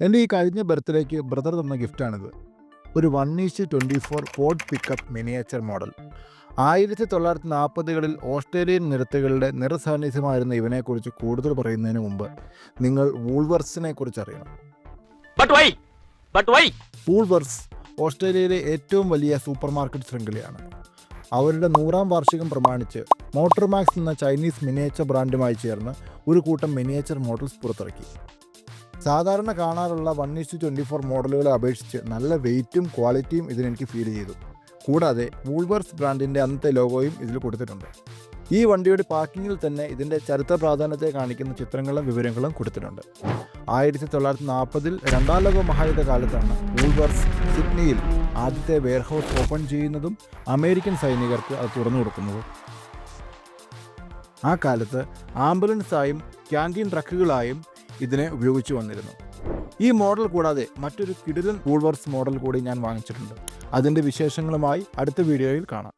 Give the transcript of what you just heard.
എൻ്റെ ഈ കഴിഞ്ഞ ബർത്ത്ഡേക്ക് ബ്രദർ തന്ന ഗിഫ്റ്റാണിത്. ഒരു 1:24 ഫോർഡ് പിക്കപ്പ് മിനിയേച്ചർ മോഡൽ. 1940കളിൽ ഓസ്ട്രേലിയൻ നിരത്തുകളുടെ നിറസാന്നിധ്യമായിരുന്ന ഇവനെക്കുറിച്ച് കൂടുതൽ പറയുന്നതിന് മുമ്പ് നിങ്ങൾ വൂൾവർസിനെ കുറിച്ച് അറിയണം. വൂൾവർസ് ഓസ്ട്രേലിയയിലെ ഏറ്റവും വലിയ സൂപ്പർ മാർക്കറ്റ് ശൃംഖലയാണ്. അവരുടെ 100ാം വാർഷികം പ്രമാണിച്ച് മോട്ടർമാക്സ് എന്ന ചൈനീസ് മിനിയേച്ചർ ബ്രാൻഡുമായി ചേർന്ന് ഒരു കൂട്ടം മിനിയേച്ചർ മോഡൽസ് പുറത്തിറക്കി. സാധാരണ കാണാറുള്ള 1:24 മോഡലുകളെ അപേക്ഷിച്ച് നല്ല വെയിറ്റും ക്വാളിറ്റിയും ഇതിനെനിക്ക് ഫീൽ ചെയ്തു. കൂടാതെ വൂൾവർസ് ബ്രാൻഡിൻ്റെ അന്നത്തെ ലോഗോയും ഇതിൽ കൊടുത്തിട്ടുണ്ട്. ഈ വണ്ടിയുടെ പാർക്കിങ്ങിൽ തന്നെ ഇതിൻ്റെ ചരിത്ര പ്രാധാന്യത്തെ കാണിക്കുന്ന ചിത്രങ്ങളും വിവരങ്ങളും കൊടുത്തിട്ടുണ്ട്. 1940-ൽ 2ാം ലോക മഹായുദ്ധ കാലത്താണ് വൂൾവർസ് സിഡ്നിയിൽ ആദ്യത്തെ വെയർഹൗസ് ഓപ്പൺ ചെയ്യുന്നതും അമേരിക്കൻ സൈനികർക്ക് അത് തുറന്നു കൊടുക്കുന്നതും. ആ കാലത്ത് ആംബുലൻസായും ക്യാൻറ്റീൻ ട്രക്കുകളായും ഇതിനെ ഉപയോഗിച്ചു വന്നിരുന്നു. ഈ മോഡൽ കൂടാതെ മറ്റൊരു കിടിലൻ വൂൾവർസ് മോഡൽ കൂടി ഞാൻ വാങ്ങിച്ചിട്ടുണ്ട്. അതിൻ്റെ വിശേഷങ്ങളുമായി അടുത്ത വീഡിയോയിൽ കാണാം.